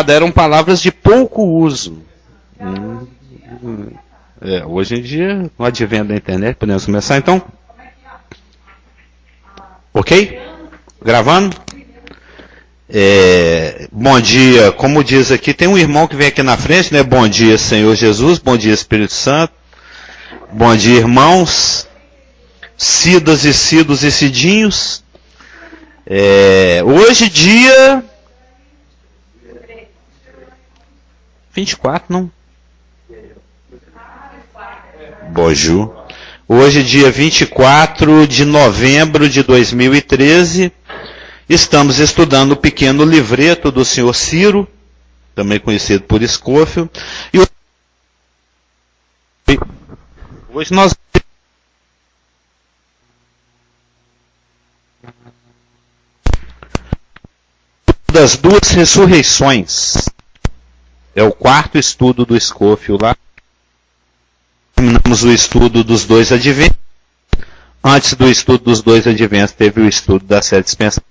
eram palavras de pouco uso. Hoje em dia, no advento da internet, podemos começar então? Ok? Gravando? Bom dia, como diz aqui, tem um irmão que vem aqui na frente, né? Bom dia, Senhor Jesus, bom dia, Espírito Santo, bom dia, irmãos, Cidas e Cidos e Cidinhos. Hoje, dia 24, não? Boju. Hoje, dia 24 de novembro de 2013, estamos estudando o pequeno livreto do Senhor Ciro, também conhecido por Scofield. E hoje nós das duas ressurreições. É o quarto estudo do Scofield lá. Terminamos o estudo dos dois adventos. Antes do estudo dos dois adventos teve o estudo das sete dispensações.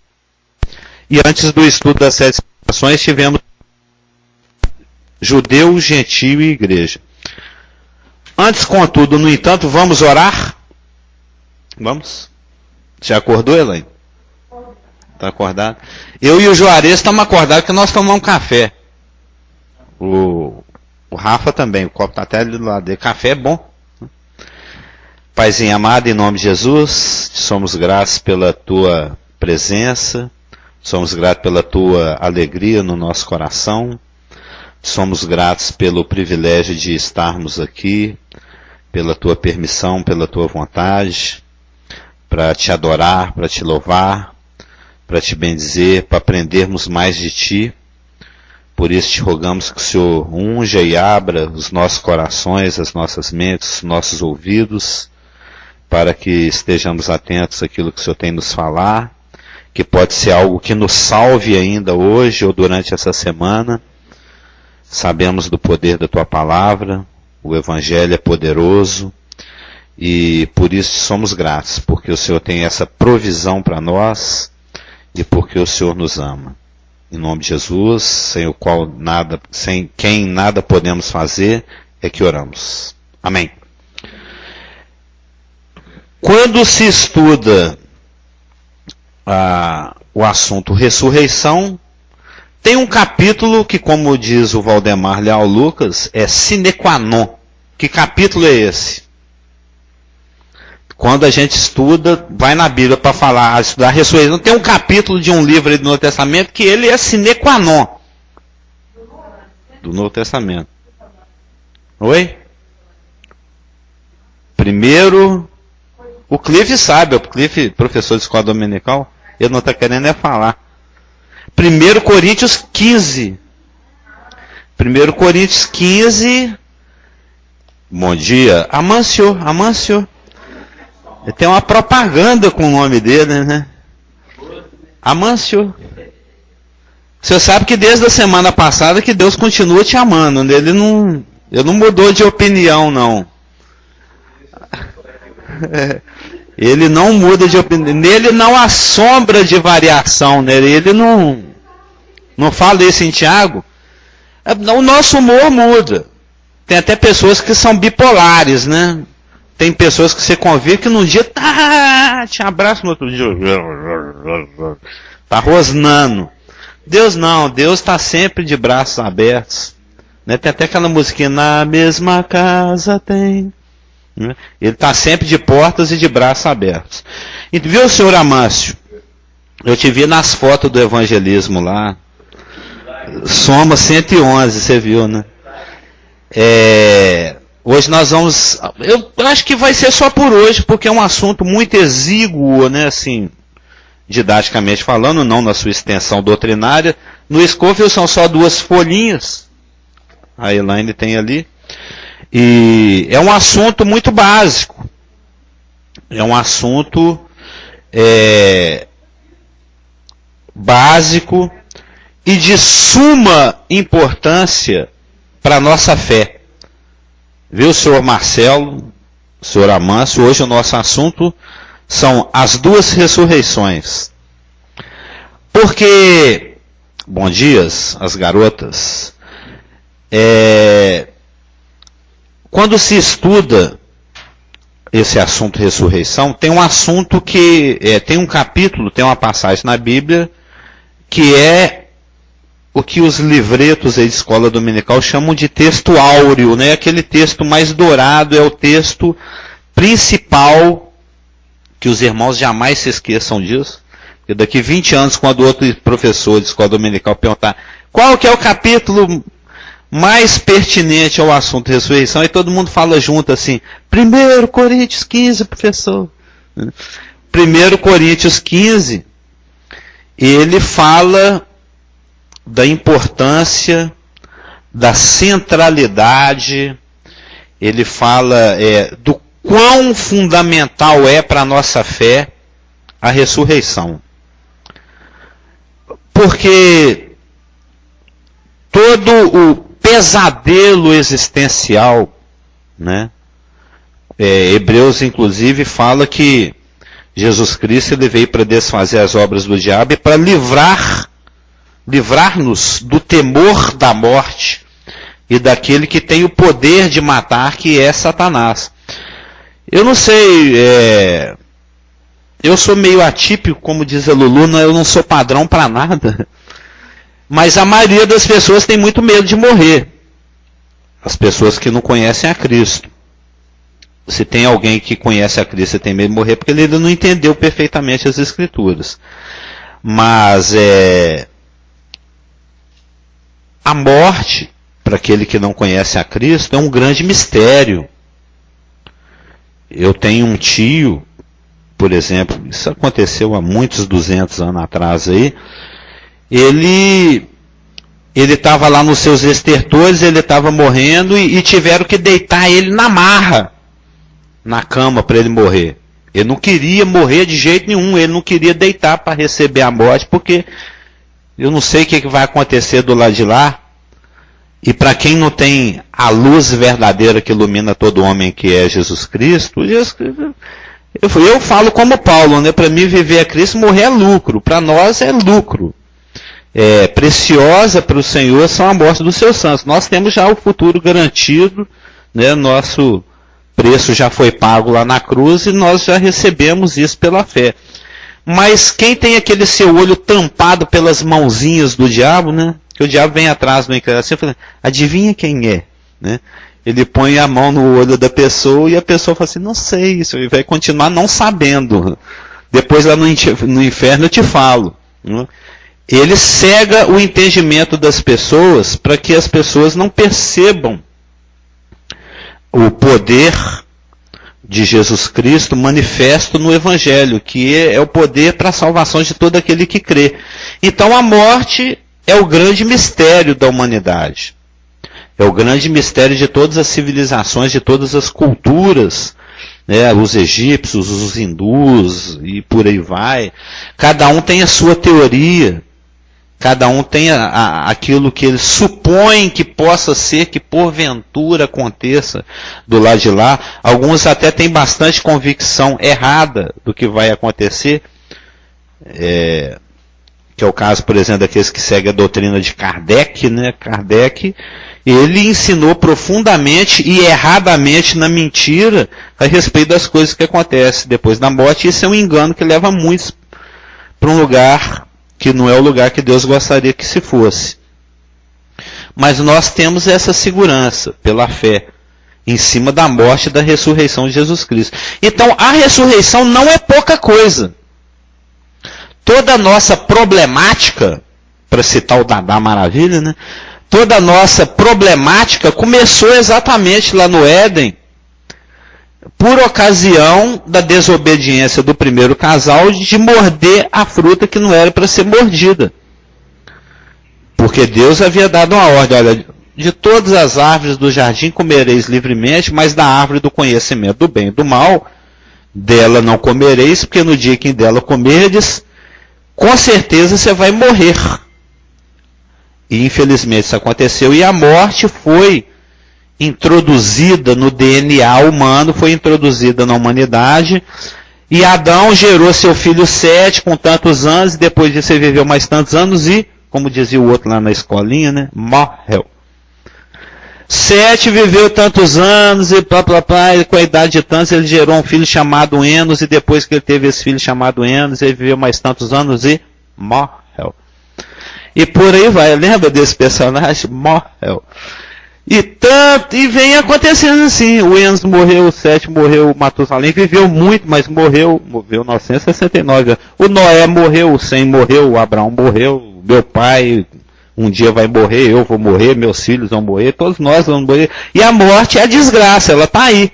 E antes do estudo das sete dispensações tivemos judeu, gentio e igreja. Antes, contudo, no entanto, vamos orar? Vamos? Já acordou, Elaine? Está acordado? Eu e o Juarez estamos acordados que nós tomamos café. O Rafa também, o copo está até ali do lado dele. Café é bom. Paizinho amado, em nome de Jesus, somos gratos pela tua presença, somos gratos pela tua alegria no nosso coração, somos gratos pelo privilégio de estarmos aqui, pela tua permissão, pela tua vontade, para te adorar, para te louvar, para te bendizer, para aprendermos mais de ti. Por isso te rogamos que o Senhor unja e abra os nossos corações, as nossas mentes, os nossos ouvidos, para que estejamos atentos àquilo que o Senhor tem nos falar, que pode ser algo que nos salve ainda hoje ou durante essa semana. Sabemos do poder da tua palavra, o Evangelho é poderoso, e por isso somos gratos, porque o Senhor tem essa provisão para nós, e porque o Senhor nos ama. Em nome de Jesus, sem quem nada podemos fazer, é que oramos. Amém. Quando se estuda o assunto ressurreição, tem um capítulo que, como diz o Valdemar Leal Lucas, é sine qua non. Que capítulo é esse? Quando a gente estuda, vai na Bíblia para estudar a ressurreição, tem um capítulo de um livro aí do Novo Testamento que ele é sine qua non. Do Novo Testamento. Oi? Primeiro, o Cliff sabe, o Cliff, professor de escola dominical, ele não está querendo falar. 1 Coríntios 15. 1 Coríntios 15. Bom dia. Amâncio. Tem uma propaganda com o nome dele, né? Amâncio. Você sabe que desde a semana passada que Deus continua te amando. Ele não mudou de opinião, não. Ele não muda de opinião. Nele não há sombra de variação. Nele. Ele não fala isso em Tiago. O nosso humor muda. Tem até pessoas que são bipolares, né? Tem pessoas que você convê que num dia te abraça, no outro dia tá rosnando. Deus não, Deus está sempre de braços abertos. Né? Tem até aquela musiquinha, na mesma casa tem. Né? Ele está sempre de portas e de braços abertos. E viu, senhor Amâncio? Eu te vi nas fotos do evangelismo lá. Soma 111, você viu, né? Hoje nós vamos... Eu acho que vai ser só por hoje, porque é um assunto muito exíguo, né, assim, didaticamente falando, não na sua extensão doutrinária. No Scofield são só 2 folhinhas. A Elaine tem ali. E é um assunto muito básico. É um assunto básico e de suma importância para a nossa fé. Viu, senhor Marcelo, senhor Amâncio? Hoje o nosso assunto são as 2 ressurreições. Porque bom dia, as garotas. Quando se estuda esse assunto ressurreição, tem um assunto que, tem um capítulo, tem uma passagem na Bíblia, que é o que os livretos aí de escola dominical chamam de texto áureo, né? Aquele texto mais dourado, é o texto principal, que os irmãos jamais se esqueçam disso. Porque daqui 20 anos, quando outro professor de escola dominical perguntar qual que é o capítulo mais pertinente ao assunto de ressurreição, aí todo mundo fala junto assim, 1 Coríntios 15, professor. 1 Coríntios 15, ele fala da importância, da centralidade, ele fala do quão fundamental é para a nossa fé a ressurreição. Porque todo o pesadelo existencial, né? Hebreus, inclusive, fala que Jesus Cristo ele veio para desfazer as obras do diabo e para livrar-nos do temor da morte e daquele que tem o poder de matar, que é Satanás. Eu não sei, eu sou meio atípico, como diz a Lulu, eu não sou padrão para nada, mas a maioria das pessoas tem muito medo de morrer. As pessoas que não conhecem a Cristo. Se tem alguém que conhece a Cristo e tem medo de morrer, porque ele ainda não entendeu perfeitamente as Escrituras. Mas a morte, para aquele que não conhece a Cristo, é um grande mistério. Eu tenho um tio, por exemplo, isso aconteceu há muitos 200 anos atrás aí, ele estava lá nos seus estertores, ele estava morrendo e tiveram que deitar ele na marra, na cama para ele morrer. Ele não queria morrer de jeito nenhum, ele não queria deitar para receber a morte, porque eu não sei o que vai acontecer do lado de lá. E para quem não tem a luz verdadeira que ilumina todo homem, que é Jesus Cristo, eu falo como Paulo, né? Para mim viver é Cristo, morrer é lucro. Para nós é lucro. Preciosa para o Senhor são a morte dos seus santos. Nós temos já o futuro garantido, né? Nosso preço já foi pago lá na cruz e nós já recebemos isso pela fé. Mas quem tem aquele seu olho tampado pelas mãozinhas do diabo, né? Que o diabo vem atrás do incrédulo assim, falando, adivinha quem é, né? Ele põe a mão no olho da pessoa e a pessoa fala assim, não sei isso, e vai continuar não sabendo. Depois lá no inferno eu te falo, né? Ele cega o entendimento das pessoas para que as pessoas não percebam o poder de Jesus Cristo manifesto no Evangelho, que é o poder para a salvação de todo aquele que crê. Então a morte é o grande mistério da humanidade. É o grande mistério de todas as civilizações, de todas as culturas, né? Os egípcios, os hindus e por aí vai. Cada um tem a sua teoria. Cada um tem aquilo que ele supõe que possa ser, que porventura aconteça do lado de lá. Alguns até têm bastante convicção errada do que vai acontecer. Que é o caso, por exemplo, daqueles que seguem a doutrina de Kardec, né? Kardec, ele ensinou profundamente e erradamente na mentira a respeito das coisas que acontecem depois da morte. Isso é um engano que leva muitos para um lugar que não é o lugar que Deus gostaria que se fosse. Mas nós temos essa segurança pela fé em cima da morte e da ressurreição de Jesus Cristo. Então a ressurreição não é pouca coisa. Toda a nossa problemática, para citar o Dadá Maravilha, né? Toda a nossa problemática começou exatamente lá no Éden, por ocasião da desobediência do primeiro casal de morder a fruta que não era para ser mordida. Porque Deus havia dado uma ordem, olha, de todas as árvores do jardim comereis livremente, mas da árvore do conhecimento do bem e do mal, dela não comereis, porque no dia que dela comerdes, com certeza você vai morrer. E infelizmente isso aconteceu, e a morte foi introduzida no DNA humano, foi introduzida na humanidade, e Adão gerou seu filho Sete com tantos anos, e depois disso ele viveu mais tantos anos e como dizia o outro lá na escolinha, né? Morreu. Sete viveu tantos anos e e com a idade de tantos ele gerou um filho chamado Enos, e depois que ele teve esse filho chamado Enos, ele viveu mais tantos anos e morreu. E por aí vai, lembra desse personagem? Morreu. E vem acontecendo assim, o Enos morreu, o Sete morreu, o Matusalém viveu muito, mas morreu 969 anos. O Noé morreu, o Sem morreu, o Abraão morreu, meu pai um dia vai morrer, eu vou morrer, meus filhos vão morrer, todos nós vamos morrer. E a morte é a desgraça, ela está aí.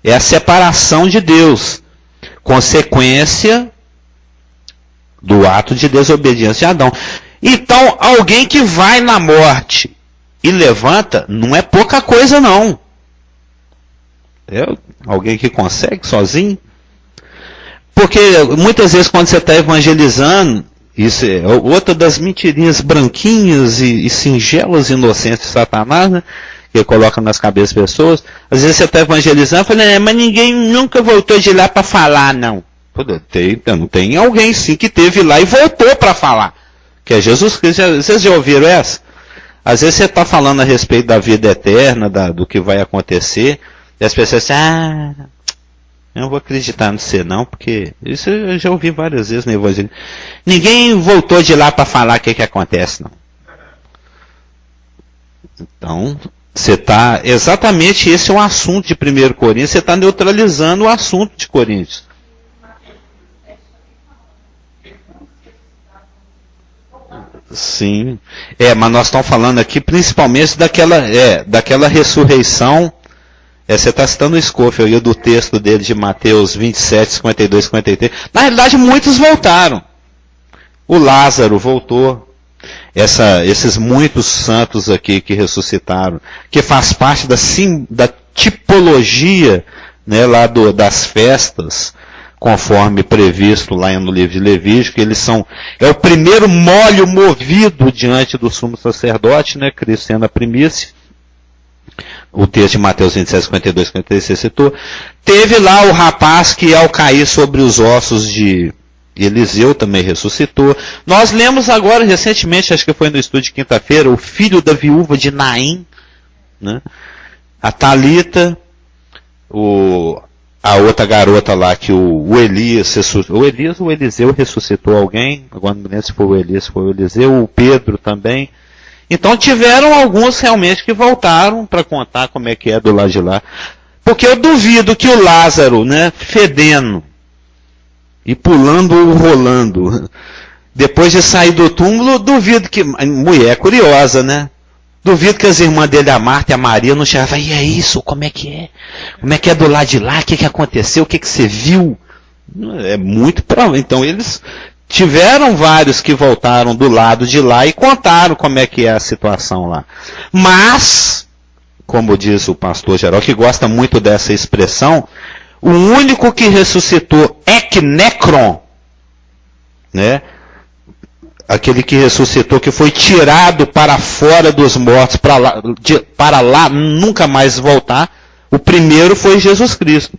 É a separação de Deus, consequência do ato de desobediência de Adão. Então, alguém que vai na morte e levanta, não é pouca coisa não. Alguém que consegue sozinho. Porque muitas vezes quando você está evangelizando, isso é outra das mentirinhas branquinhas e singelas inocentes de Satanás, né? Que coloca nas cabeças das pessoas. Às vezes você está evangelizando e fala, mas ninguém nunca voltou de lá para falar, não. Não tem alguém sim que teve lá e voltou para falar. Que é Jesus Cristo. Vocês já ouviram essa? Às vezes você está falando a respeito da vida eterna, do que vai acontecer, e as pessoas dizem, eu não vou acreditar no você não, porque isso eu já ouvi várias vezes no Evangelho. Ninguém voltou de lá para falar o que acontece, não. Então, você está, exatamente esse é o assunto de 1 Coríntios, você está neutralizando o assunto de Coríntios. Sim, mas nós estamos falando aqui principalmente daquela ressurreição. Você está citando o Scofield aí do texto dele de Mateus 27, 52, 53. Na realidade, muitos voltaram. O Lázaro voltou. Esses muitos santos aqui que ressuscitaram, que faz parte da tipologia, né, lá das festas, conforme previsto lá no livro de Levítico, é o primeiro molho movido diante do sumo sacerdote, né, Cristo sendo a primícia. O texto de Mateus 27, 52, 53 você citou. Teve lá o rapaz que ao cair sobre os ossos de Eliseu também ressuscitou. Nós lemos agora recentemente, acho que foi no estudo de quinta-feira, o filho da viúva de Naim, né? A Talita, a outra garota lá que o Elias ressuscitou. O Elias ou o Eliseu ressuscitou alguém, agora não me lembro se foi o Elias, se foi o Eliseu, o Pedro também. Então tiveram alguns realmente que voltaram para contar como é que é do lado de lá. Porque eu duvido que o Lázaro, né, fedendo e pulando ou rolando, depois de sair do túmulo, duvido que, mulher curiosa, né? Duvido que as irmãs dele, a Marta e a Maria, não chegavam, e é isso, como é que é? Como é que é do lado de lá? O que aconteceu? O que você viu? É muito provável. Então eles tiveram vários que voltaram do lado de lá e contaram como é que é a situação lá. Mas, como diz o pastor Geral, que gosta muito dessa expressão, o único que ressuscitou ek necron, né? Aquele que ressuscitou, que foi tirado para fora dos mortos, para lá nunca mais voltar, o primeiro foi Jesus Cristo.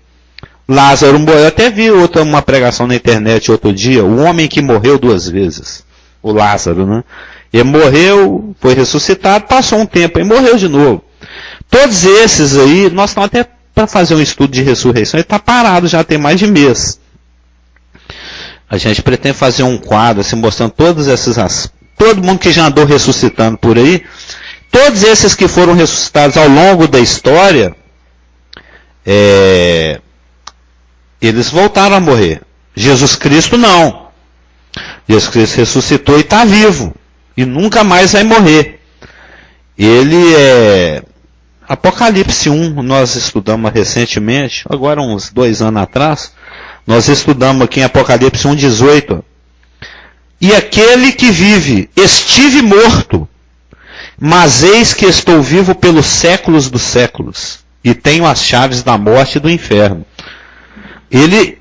Lázaro morreu, eu até vi uma pregação na internet outro dia, o homem que morreu 2 vezes, o Lázaro, né? Ele morreu, foi ressuscitado, passou um tempo e morreu de novo. Todos esses aí, nós estamos até para fazer um estudo de ressurreição, ele está parado já tem mais de mês. A gente pretende fazer um quadro assim, mostrando todo mundo que já andou ressuscitando por aí, todos esses que foram ressuscitados ao longo da história, eles voltaram a morrer. Jesus Cristo não. Jesus Cristo ressuscitou e está vivo. E nunca mais vai morrer. Ele é... Apocalipse 1, nós estudamos recentemente, agora uns 2 anos atrás, nós estudamos aqui em Apocalipse 1,18. E aquele que vive, estive morto, mas eis que estou vivo pelos séculos dos séculos, e tenho as chaves da morte e do inferno. Ele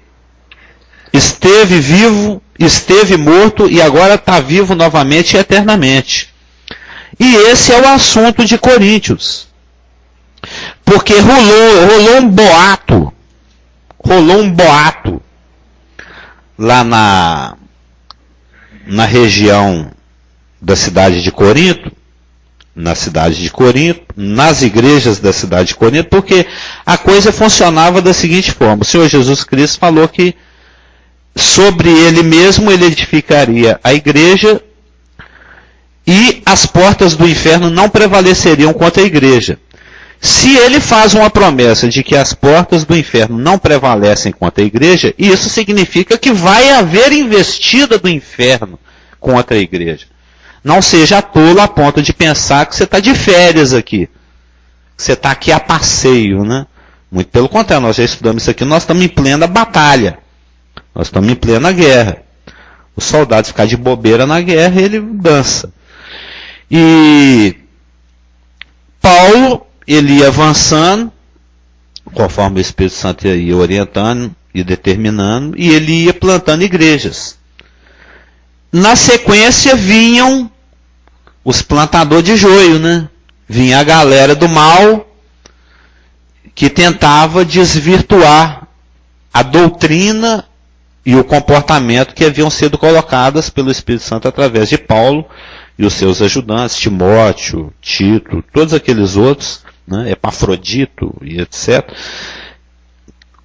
esteve vivo, esteve morto, e agora está vivo novamente e eternamente. E esse é o assunto de Coríntios. Porque rolou um boato lá na região da cidade de Corinto, na cidade de Corinto, nas igrejas da cidade de Corinto, porque a coisa funcionava da seguinte forma: o Senhor Jesus Cristo falou que sobre ele mesmo ele edificaria a igreja e as portas do inferno não prevaleceriam contra a igreja. Se ele faz uma promessa de que as portas do inferno não prevalecem contra a igreja, isso significa que vai haver investida do inferno contra a igreja. Não seja tolo a ponto de pensar que você está de férias aqui. Que você está aqui a passeio, né? Muito pelo contrário, nós já estudamos isso aqui, nós estamos em plena batalha. Nós estamos em plena guerra. O soldado ficar de bobeira na guerra, ele dança. E Paulo, ele ia avançando, conforme o Espírito Santo ia orientando e determinando, e ele ia plantando igrejas. Na sequência vinham os plantadores de joio, né? Vinha a galera do mal que tentava desvirtuar a doutrina e o comportamento que haviam sido colocadas pelo Espírito Santo através de Paulo e os seus ajudantes, Timóteo, Tito, todos aqueles outros, né? Epafrodito e etc.,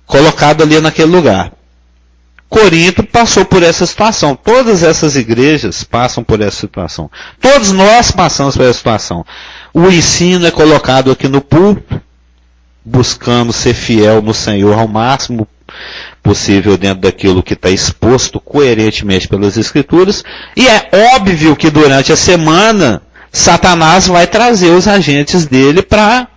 colocado ali naquele lugar. Corinto passou por essa situação. Todas essas igrejas passam por essa situação. Todos nós passamos por essa situação. O ensino é colocado aqui no púlpito, buscando ser fiel no Senhor ao máximo possível dentro daquilo que está exposto coerentemente pelas Escrituras. E é óbvio que durante a semana, Satanás vai trazer os agentes dele para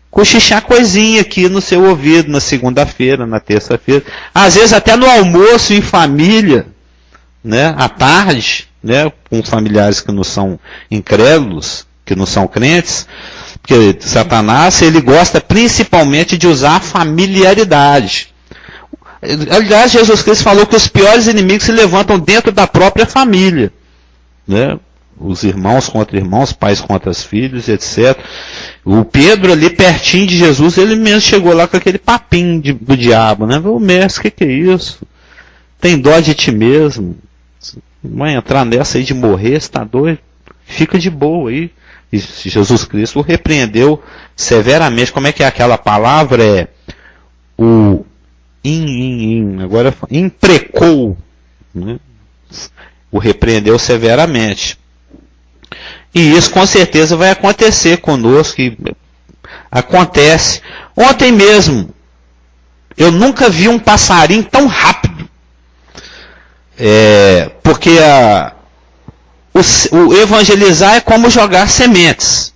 cochichar coisinha aqui no seu ouvido, na segunda-feira, na terça-feira. Às vezes até no almoço em família, né, à tarde, né, com familiares que não são incrédulos, que não são crentes, porque Satanás, ele gosta principalmente de usar a familiaridade. Aliás, Jesus Cristo falou que os piores inimigos se levantam dentro da própria família, né? Os irmãos contra irmãos, pais contra os filhos, etc. O Pedro ali pertinho de Jesus, ele mesmo chegou lá com aquele papinho do diabo, né? Ô mestre, que é isso? Tem dó de ti mesmo? Vai entrar nessa aí de morrer, você está doido? Fica de boa aí. E Jesus Cristo o repreendeu severamente. Como é que é aquela palavra? É o agora imprecou, né? O repreendeu severamente. E isso com certeza vai acontecer conosco, e acontece. Ontem mesmo, eu nunca vi um passarinho tão rápido. Porque o evangelizar é como jogar sementes.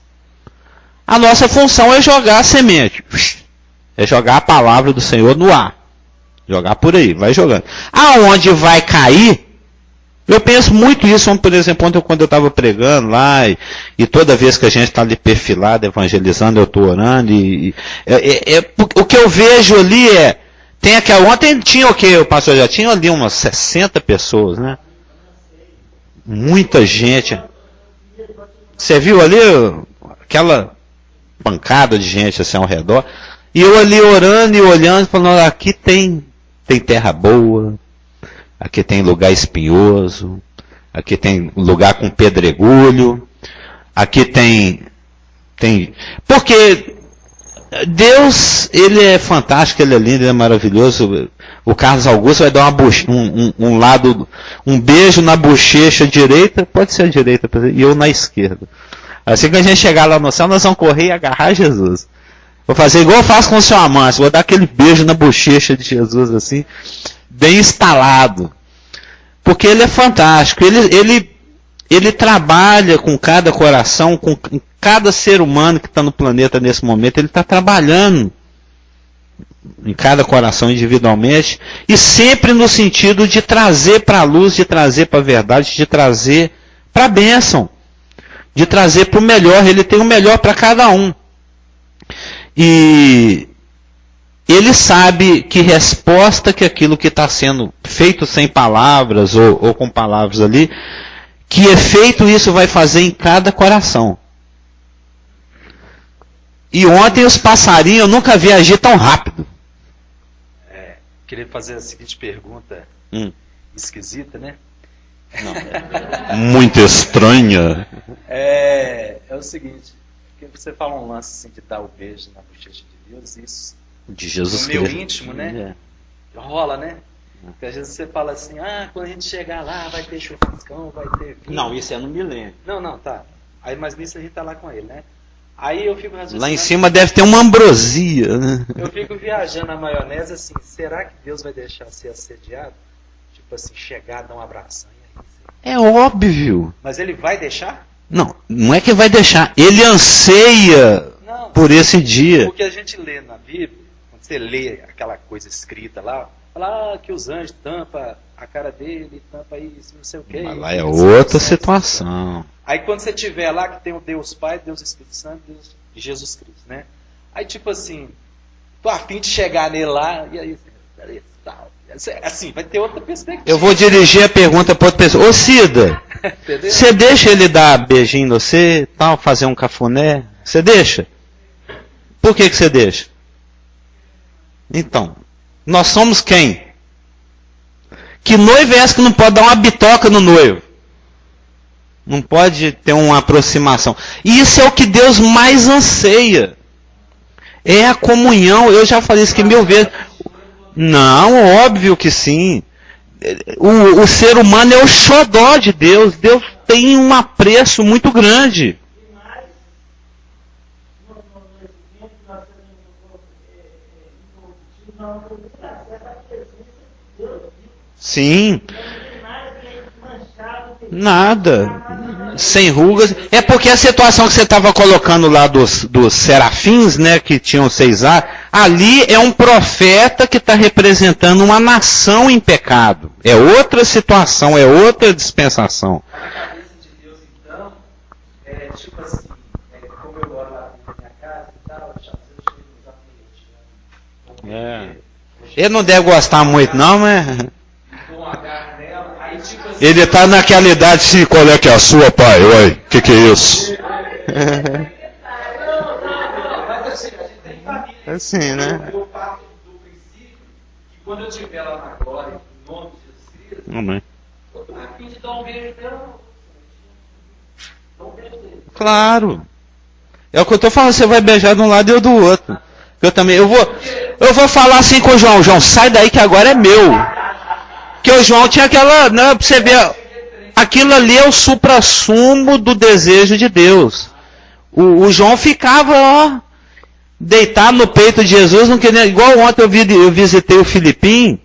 A nossa função é jogar a semente. É jogar a palavra do Senhor no ar. Jogar por aí, vai jogando. Aonde vai cair, eu penso muito isso, por exemplo, ontem quando eu estava pregando lá, e toda vez que a gente está ali perfilado, evangelizando, eu estou orando, o que eu vejo ali tem aquela, ontem tinha o que, o pastor já tinha ali umas 60 pessoas, né? Muita gente. Você viu ali aquela pancada de gente assim ao redor, e eu ali orando e olhando, falando, aqui tem terra boa, aqui tem lugar espinhoso, aqui tem lugar com pedregulho, aqui tem... Porque Deus, ele é fantástico, ele é lindo, ele é maravilhoso. O Carlos Augusto vai dar um beijo na bochecha direita, pode ser a direita, e eu na esquerda. Assim que a gente chegar lá no céu, nós vamos correr e agarrar Jesus. Vou fazer igual eu faço com o seu amante, vou dar aquele beijo na bochecha de Jesus, assim, bem instalado. Porque ele é fantástico, ele trabalha com cada coração, com cada ser humano que está no planeta nesse momento, ele está trabalhando em cada coração individualmente, e sempre no sentido de trazer para a luz, de trazer para a verdade, de trazer para a bênção, de trazer para o melhor. Ele tem o melhor para cada um. E ele sabe que resposta que aquilo que está sendo feito sem palavras ou com palavras ali, que efeito isso vai fazer em cada coração. E ontem os passarinhos eu nunca vi agir tão rápido. Queria fazer a seguinte pergunta esquisita, né? Não. Muito estranha. É o seguinte, porque você fala um lance assim de dar o beijo na bochecha de Deus, isso De Jesus no meu Cristo. íntimo, né? Rola, né? Porque às vezes você fala assim, quando a gente chegar lá vai ter churrascão, vai ter vinho. Não, isso é no milênio. Não, tá. Aí, mas nisso a gente tá lá com ele, né? Aí eu fico Lá em cima deve ter uma ambrosia, né? Eu fico viajando na maionese assim, será que Deus vai deixar ser assediado? Tipo assim, chegar, dar um abração e aí você... É óbvio. Mas ele vai deixar? Não é que vai deixar. Ele anseia por esse dia. O que a gente lê na Bíblia, quando você lê aquela coisa escrita lá, fala que os anjos tampam a cara dele, tampa isso, não sei o quê. Mas lá é outra situação. Aí quando você tiver lá que tem o Deus Pai, Deus Espírito Santo, Deus e Jesus Cristo, né? Aí tipo assim, tô a fim de chegar nele lá, e aí tal. Assim, vai ter outra perspectiva. Eu vou dirigir a pergunta para outra pessoa. Ô Cida, você deixa ele dar beijinho em você, tal, fazer um cafuné? Você deixa? Por que você deixa? Então, nós somos quem? Que noivo é essa que não pode dar uma bitoca no noivo? Não pode ter uma aproximação. E isso é o que Deus mais anseia. É a comunhão. Eu já falei isso aqui 1000 vezes. Não, óbvio que sim. O ser humano é o xodó de Deus. Deus tem um apreço muito grande. Sim. Nada. Sem rugas. É porque a situação que você estava colocando lá dos serafins, né, que tinham 6 ares, ali é um profeta que está representando uma nação em pecado. É outra situação, é outra dispensação. Na cabeça de Deus, então, tipo assim, como eu moro lá na minha casa e tal, eu chego já Ele não deve gostar muito não, mas... um agarro nela, aí tipo assim... Ele está naquela idade, se qual é que é a sua, pai? Oi, que é isso? Mas assim, a gente tem família. Assim, né? Eu parto do princípio que quando eu estiver lá na glória, em nome de Jesus Cristo, Amém. eu estou a fim de dar um beijo dela. Claro. É o que eu estou falando, você vai beijar de um lado e eu do outro. Eu também, eu vou falar assim com o João. João, sai daí que agora é meu. Que o João tinha aquela, né, pra você ver, aquilo ali é o suprassumo do desejo de Deus. O João ficava, ó, deitado no peito de Jesus, não queria, igual ontem eu visitei o Filipinho,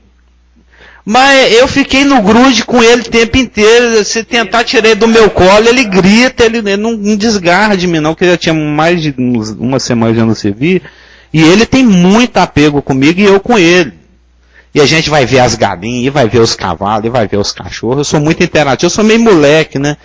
mas eu fiquei no grude com ele o tempo inteiro. Se tentar tirar ele do meu colo, ele grita, ele não desgarra de mim não, porque já tinha mais de uma semana já não se via. E ele tem muito apego comigo e eu com ele. E a gente vai ver as galinhas, e vai ver os cavalos, e vai ver os cachorros. Eu sou muito interativo, eu sou meio moleque, né?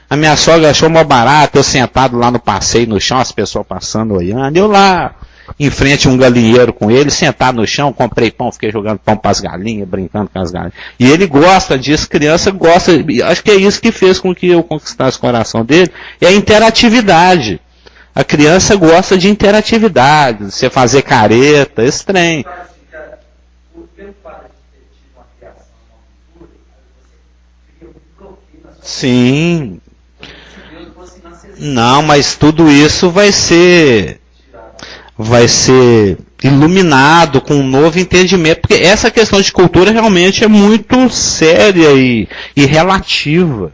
A minha sogra achou mó barato, eu sentado lá no passeio, no chão, as pessoas passando, olhando. Eu lá, em frente a um galinheiro com ele, sentado no chão, comprei pão, fiquei jogando pão para as galinhas, brincando com as galinhas. E ele gosta disso, criança gosta, acho que é isso que fez com que eu conquistasse o coração dele, é a interatividade. A criança gosta de interatividade, de você fazer careta, esse trem. Sim. Não, mas tudo isso vai ser iluminado com um novo entendimento, porque essa questão de cultura realmente é muito séria e relativa.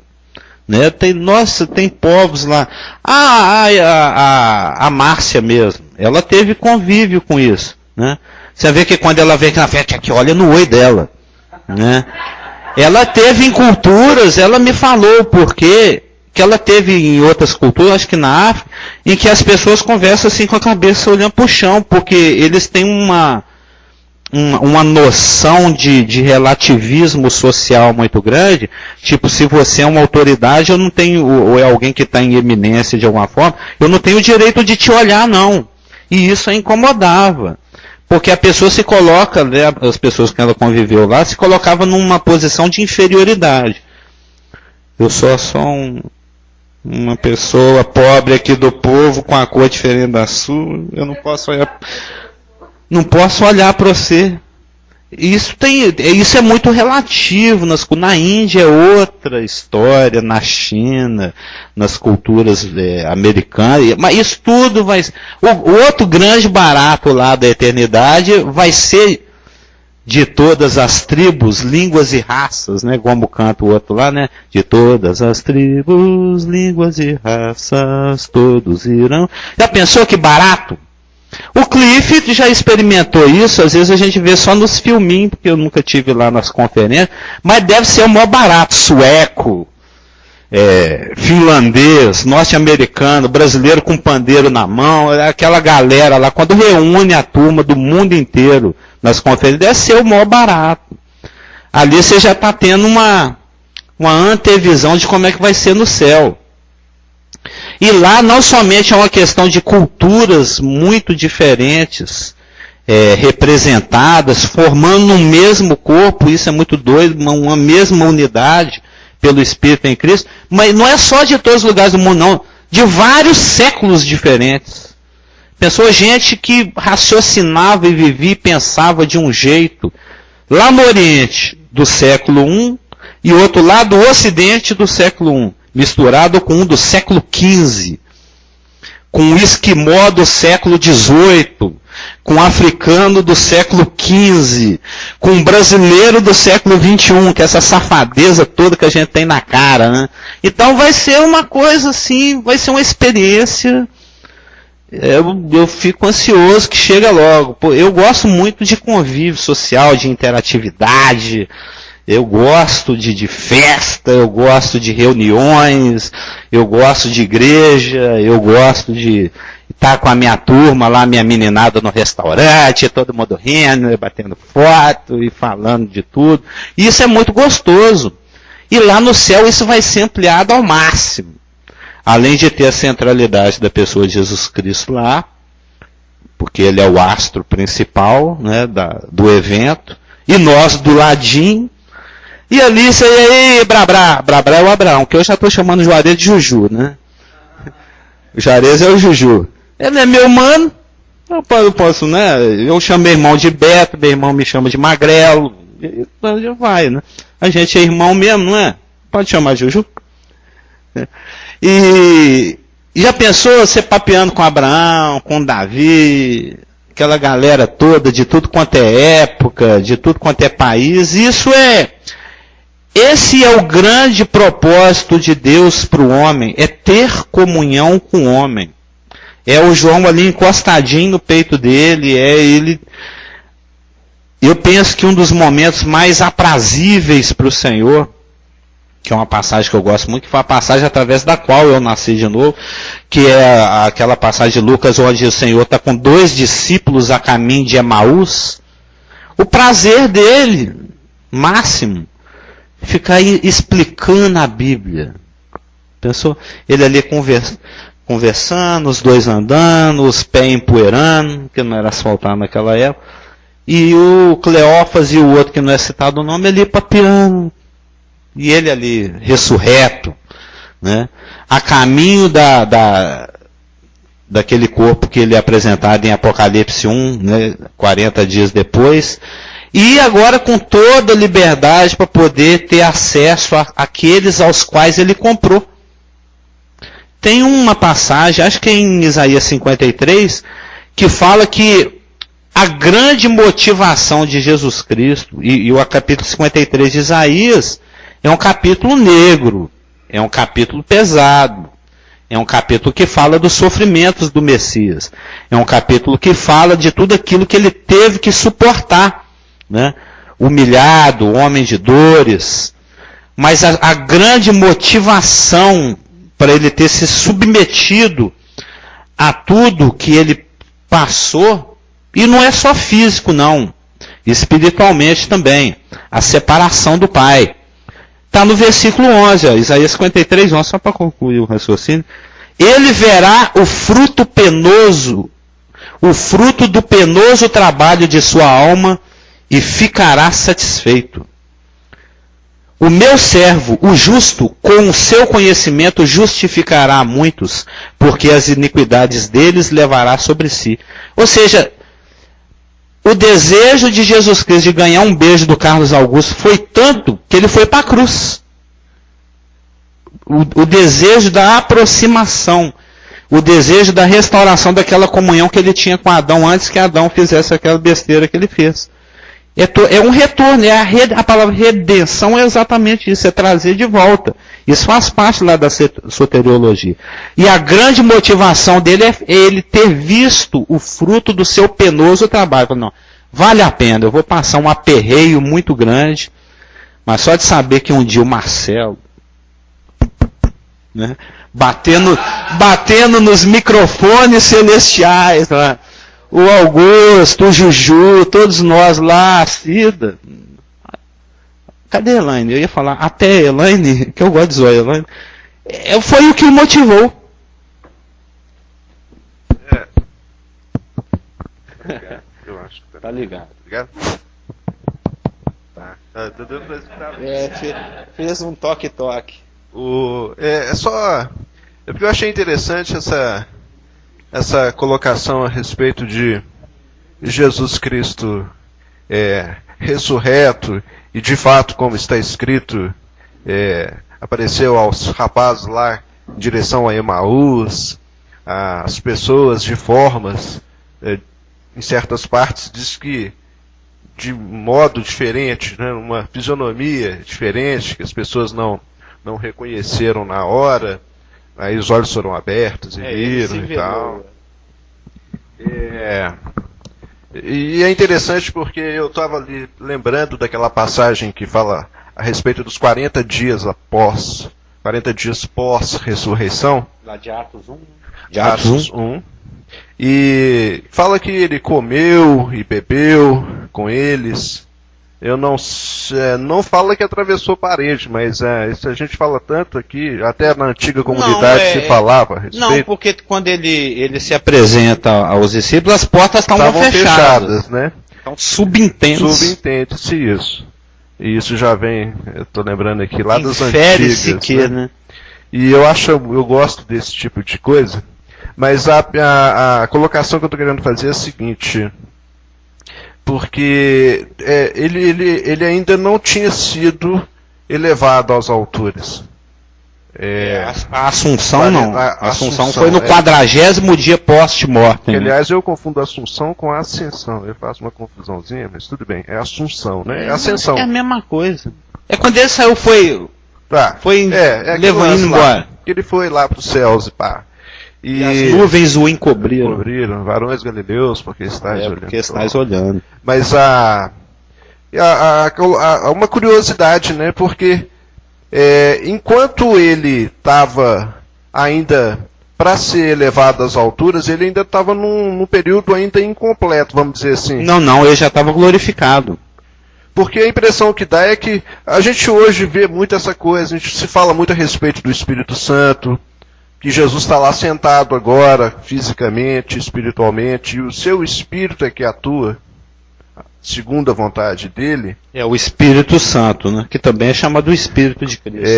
Né? Tem povos lá. A Márcia mesmo, ela teve convívio com isso. Né? Você vê que quando ela vem aqui na festa, aqui olha no oi dela. Né? Ela teve em culturas, ela me falou o porquê, que ela teve em outras culturas, acho que na África, em que as pessoas conversam assim com a cabeça olhando para o chão, porque eles têm uma noção de relativismo social muito grande, tipo, se você é uma autoridade, eu não tenho, ou é alguém que está em eminência de alguma forma, eu não tenho o direito de te olhar, não. E isso a incomodava. Porque a pessoa se coloca, né, as pessoas que ela conviveu lá, se colocava numa posição de inferioridade. Eu sou só uma pessoa pobre aqui do povo, com a cor diferente da sua, eu não posso olhar para você. Isso é muito relativo. Na Índia é outra história, na China, nas culturas americanas, mas isso tudo vai... O outro grande barato lá da eternidade vai ser de todas as tribos, línguas e raças, né? Como canta o outro lá, né? De todas as tribos, línguas e raças, todos irão. Já pensou que barato? O Cliff já experimentou isso, às vezes a gente vê só nos filminhos, porque eu nunca tive lá nas conferências, mas deve ser o maior barato, sueco, finlandês, norte-americano, brasileiro com pandeiro na mão, aquela galera lá, quando reúne a turma do mundo inteiro nas conferências, deve ser o maior barato. Ali você já está tendo uma antevisão de como é que vai ser no céu. E lá não somente é uma questão de culturas muito diferentes, representadas, formando um mesmo corpo, isso é muito doido, uma mesma unidade pelo Espírito em Cristo, mas não é só de todos os lugares do mundo, não, de vários séculos diferentes. Pensou gente que raciocinava e vivia e pensava de um jeito, lá no Oriente do século I e outro lá do Ocidente do século I. Misturado com um do século XV, com um esquimó do século XVIII, com um africano do século XV, com um brasileiro do século XXI, que é essa safadeza toda que a gente tem na cara, né? Então vai ser uma coisa assim, vai ser uma experiência, eu fico ansioso que chega logo. Pô, eu gosto muito de convívio social, de interatividade. Eu gosto de festa, eu gosto de reuniões, eu gosto de igreja, eu gosto de estar com a minha turma lá, minha meninada no restaurante, todo mundo rindo, batendo foto e falando de tudo. Isso é muito gostoso. E lá no céu isso vai ser ampliado ao máximo. Além de ter a centralidade da pessoa de Jesus Cristo lá, porque ele é o astro principal, né, do evento, e nós do ladinho. E ali, isso aí, Brabrá é o Abraão, que eu já estou chamando o Juarez de Juju, né? O Juarez é o Juju. Ele é meu mano, eu posso, né? Eu chamo meu irmão de Beto, meu irmão me chama de Magrelo, já vai, né? A gente é irmão mesmo, não é? Pode chamar de Juju. E já pensou você papeando com Abraão, com Davi, aquela galera toda, de tudo quanto é época, de tudo quanto é país, esse é o grande propósito de Deus para o homem, é ter comunhão com o homem. É o João ali encostadinho no peito dele, ele. Eu penso que um dos momentos mais aprazíveis para o Senhor, que é uma passagem que eu gosto muito, que foi a passagem através da qual eu nasci de novo, que é aquela passagem de Lucas, onde o Senhor está com 2 discípulos a caminho de Emaús. O prazer dele, máximo, ficar explicando a Bíblia. Pensou? Ele ali conversando, os 2 andando, os pés empoeirando, que não era asfaltado naquela época, e o Cleófas e o outro que não é citado o nome ali papeando, e ele ali ressurreto, né? A caminho daquele corpo que ele é apresentado em Apocalipse 1, né? 40 dias depois, e agora com toda a liberdade para poder ter acesso àqueles aos quais ele comprou. Tem uma passagem, acho que é em Isaías 53, que fala que a grande motivação de Jesus Cristo, e o capítulo 53 de Isaías, é um capítulo negro, é um capítulo pesado, é um capítulo que fala dos sofrimentos do Messias, é um capítulo que fala de tudo aquilo que ele teve que suportar, né? Humilhado, homem de dores, mas a grande motivação para ele ter se submetido a tudo que ele passou, e não é só físico não, espiritualmente também, a separação do Pai. Está no versículo 11, ó, Isaías 53, 11, só para concluir o raciocínio. Ele verá o fruto penoso, o fruto do penoso trabalho de sua alma, e ficará satisfeito. O meu servo, o justo, com o seu conhecimento justificará a muitos, porque as iniquidades deles levará sobre si. Ou seja, o desejo de Jesus Cristo de ganhar um beijo do Carlos Augusto foi tanto que ele foi para a cruz. O desejo da aproximação, o desejo da restauração daquela comunhão que ele tinha com Adão antes que Adão fizesse aquela besteira que ele fez. É um retorno, a palavra redenção é exatamente isso, é trazer de volta. Isso faz parte lá da soteriologia. E a grande motivação dele é ele ter visto o fruto do seu penoso trabalho. Não, vale a pena, eu vou passar um aperreio muito grande, mas só de saber que um dia o Marcelo, né, batendo nos microfones celestiais, lá, o Augusto, o Juju, todos nós lá, a Cida. Cadê a Elaine? Eu ia falar, até a Elaine, que eu gosto de zoar a Elaine. Foi o que o motivou. Eu acho que tá ligado. Ligado? Tá dando pra escutar. Fez um toque-toque. É porque eu achei interessante essa colocação a respeito de Jesus Cristo ressurreto e de fato, como está escrito, apareceu aos rapazes lá em direção a Emaús, as pessoas de formas, em certas partes diz que de modo diferente, né, uma fisionomia diferente, que as pessoas não reconheceram na hora, aí os olhos foram abertos e viram e tal. E é interessante porque eu estava ali lembrando daquela passagem que fala a respeito dos 40 dias pós-ressurreição. Lá de Atos 1. De Atos 1. E fala que ele comeu e bebeu com eles. Eu não fala que atravessou parede, mas isso a gente fala tanto aqui, até na antiga comunidade se falava a respeito. Não, porque quando ele se apresenta aos discípulos, as portas estavam fechadas, né? Então subentende-se isso. E isso já vem, eu estou lembrando aqui, lá das antigas. Né? E eu gosto desse tipo de coisa, mas a colocação que eu estou querendo fazer é a seguinte... Porque ele ainda não tinha sido elevado às alturas. A Assunção não. A Assunção foi no 40º dia post-mortem. Aliás, eu confundo a Assunção com a Ascensão. Eu faço uma confusãozinha, mas tudo bem. É Assunção, né? É Ascensão. É a mesma coisa. Quando ele saiu, foi levando embora. Ele foi lá para os céus e pá. E as nuvens o encobriram. Varões galileus, porque estáis olhando. Porque estáis olhando. Mas uma curiosidade, né? Porque enquanto ele estava ainda para ser elevado às alturas, ele ainda estava num período ainda incompleto, vamos dizer assim. Não, ele já estava glorificado. Porque a impressão que dá é que a gente hoje vê muito essa coisa, a gente se fala muito a respeito do Espírito Santo, que Jesus está lá sentado agora, fisicamente, espiritualmente, e o seu Espírito é que atua, segundo a vontade dele. É o Espírito Santo, né? Que também é chamado Espírito de Cristo.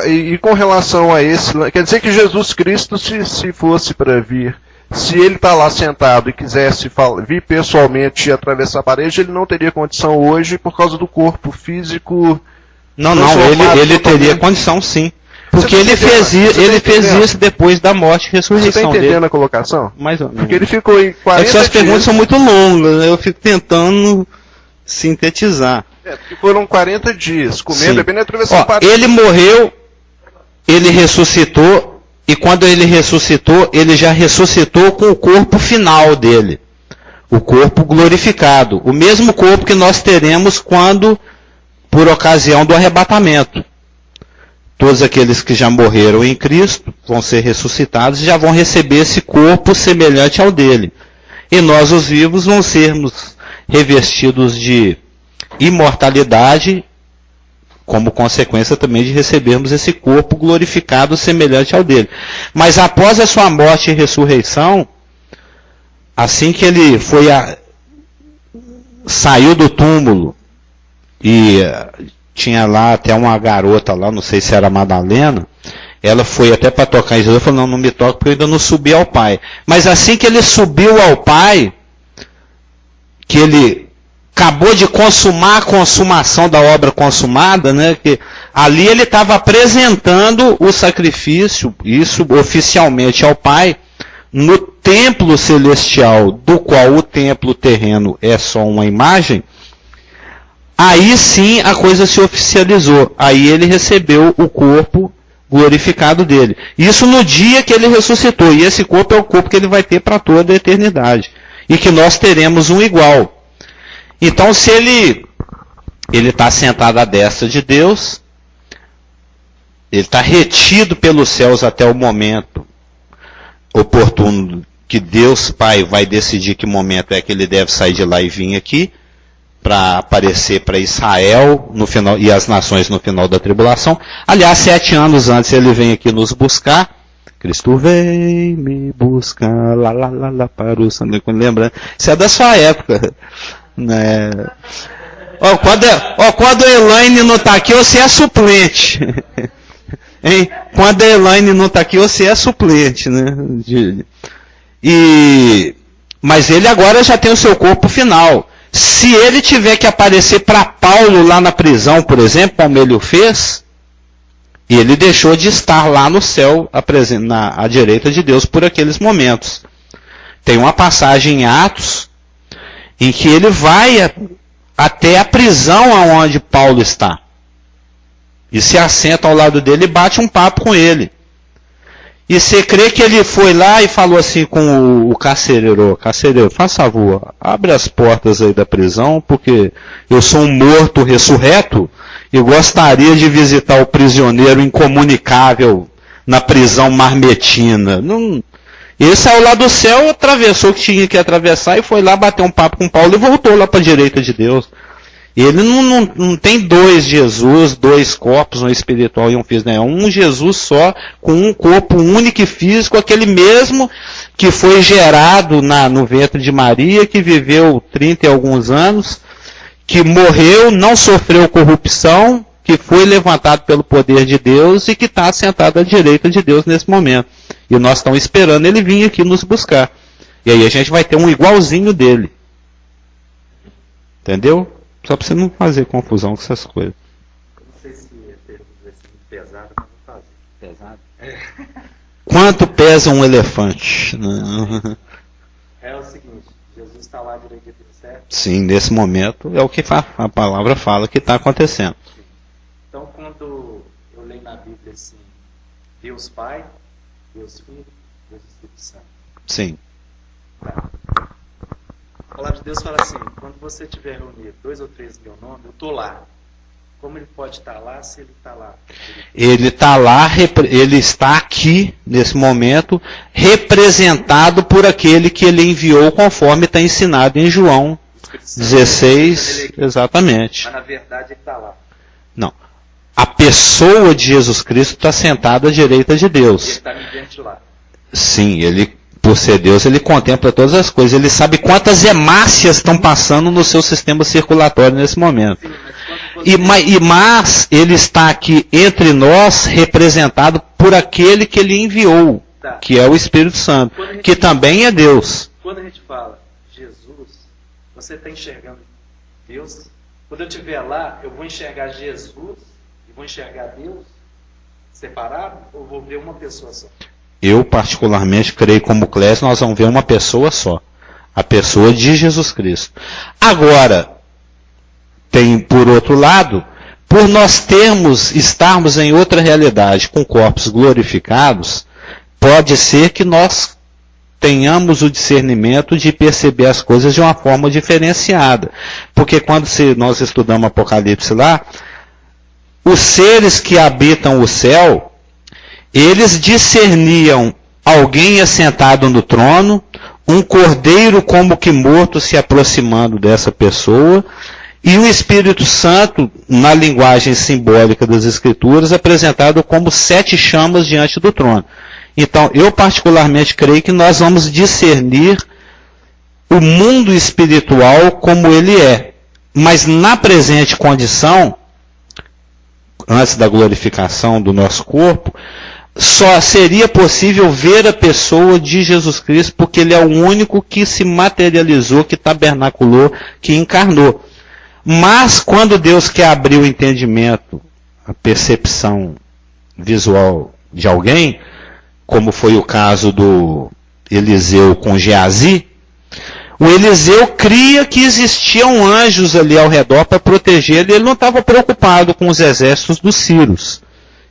E com relação a esse, quer dizer que Jesus Cristo, se fosse para vir, se ele está lá sentado e quisesse vir pessoalmente e atravessar a parede, ele não teria condição hoje por causa do corpo físico. Não, ele teria condição sim. Porque ele fez isso depois da morte e ressurreição dele. Você está entendendo a colocação? Mais ou menos. Porque ele ficou em 40 dias. Suas perguntas são muito longas, eu fico tentando sintetizar. Porque foram 40 dias, comendo, bebendo e atravessando a parede. Ele morreu, ele ressuscitou, e quando ele ressuscitou, ele já ressuscitou com o corpo final dele. O corpo glorificado. O mesmo corpo que nós teremos por ocasião do arrebatamento. Todos aqueles que já morreram em Cristo vão ser ressuscitados e já vão receber esse corpo semelhante ao dele. E nós, os vivos, vamos sermos revestidos de imortalidade, como consequência também de recebermos esse corpo glorificado semelhante ao dele. Mas após a sua morte e ressurreição, assim que ele saiu do túmulo, e tinha lá até uma garota lá, não sei se era Madalena, ela foi até para tocar em Jesus, falou, não me toca porque eu ainda não subi ao Pai. Mas assim que ele subiu ao Pai, que ele acabou de consumar a consumação da obra consumada, né? Que ali ele estava apresentando o sacrifício, isso oficialmente ao Pai, no templo celestial, do qual o templo terreno é só uma imagem. Aí sim a coisa se oficializou. Aí ele recebeu o corpo glorificado dele. Isso no dia que ele ressuscitou. E esse corpo é o corpo que ele vai ter para toda a eternidade. E que nós teremos um igual. Então, se ele está sentado à destra de Deus, ele está retido pelos céus até o momento oportuno que Deus Pai vai decidir que momento é que ele deve sair de lá e vir aqui para aparecer para Israel no final, e as nações no final da tribulação. Aliás, 7 anos antes ele vem aqui nos buscar. Cristo vem me buscar, lá, lá, lá, lá, para o Santo. Lembra? Isso é da sua época. Né? Quando a Elaine não está aqui, você é suplente. Hein? Quando a Elaine não está aqui, você é suplente. Né? Mas ele agora já tem o seu corpo final. Se ele tiver que aparecer para Paulo lá na prisão, por exemplo, como ele o fez, ele deixou de estar lá no céu, à direita de Deus, por aqueles momentos. Tem uma passagem em Atos, em que ele vai até a prisão aonde Paulo está. E se assenta ao lado dele e bate um papo com ele. E você crê que ele foi lá e falou assim com o carcereiro, faz favor, abre as portas aí da prisão, porque eu sou um morto ressurreto e gostaria de visitar o prisioneiro incomunicável na prisão marmetina. Não, ele saiu lá do céu, atravessou o que tinha que atravessar e foi lá bater um papo com Paulo e voltou lá para a direita de Deus. Ele não tem 2 Jesus, 2 corpos, um espiritual e um físico. É um Jesus só, com um corpo único e físico, aquele mesmo que foi gerado no ventre de Maria, que viveu 30 e alguns anos, que morreu, não sofreu corrupção, que foi levantado pelo poder de Deus e que está sentado à direita de Deus nesse momento. E nós estamos esperando ele vir aqui nos buscar. E aí a gente vai ter um igualzinho dele. Entendeu? Só para você não fazer confusão com essas coisas. Eu não sei se a pergunta vai ser muito pesada, mas vou fazer. Pesado? Quanto pesa um elefante? É o seguinte, Jesus está lá à direita de Deus, certo? Sim, nesse momento é o que a palavra fala que está acontecendo. Então, quando eu leio na Bíblia assim, Deus Pai, Deus Filho, Deus Espírito Santo. Sim. Tá. A palavra de Deus fala assim, quando você estiver reunido 2 ou 3 em meu nome, eu estou lá. Como ele pode estar lá se ele está lá? Ele está lá, ele está aqui, nesse momento, representado por aquele que ele enviou, conforme está ensinado em João 16, exatamente. Mas na verdade ele está lá. Não. A pessoa de Jesus Cristo está sentada à direita de Deus. Ele está mediante lá. Sim, ele, por ser Deus, ele contempla todas as coisas. Ele sabe quantas hemácias estão passando no seu sistema circulatório nesse momento. Sim, mas Mas ele está aqui entre nós, representado por aquele que ele enviou, que é o Espírito Santo, que também é Deus. Quando a gente fala Jesus, você está enxergando Deus? Quando eu estiver lá, eu vou enxergar Jesus e vou enxergar Deus separado ou vou ver uma pessoa só? Eu, particularmente, creio como Clésio, nós vamos ver uma pessoa só. A pessoa de Jesus Cristo. Agora, tem, por outro lado, por nós estarmos em outra realidade, com corpos glorificados, pode ser que nós tenhamos o discernimento de perceber as coisas de uma forma diferenciada. Porque quando nós estudamos Apocalipse lá, os seres que habitam o céu, eles discerniam alguém assentado no trono, um cordeiro como que morto se aproximando dessa pessoa, e o Espírito Santo, na linguagem simbólica das Escrituras, apresentado como 7 chamas diante do trono. Então, eu particularmente creio que nós vamos discernir o mundo espiritual como ele é. Mas na presente condição, antes da glorificação do nosso corpo, só seria possível ver a pessoa de Jesus Cristo, porque ele é o único que se materializou, que tabernaculou, que encarnou. Mas quando Deus quer abrir o entendimento, a percepção visual de alguém, como foi o caso do Eliseu com Geazi, o Eliseu cria que existiam anjos ali ao redor para proteger ele. Ele não estava preocupado com os exércitos dos sírios.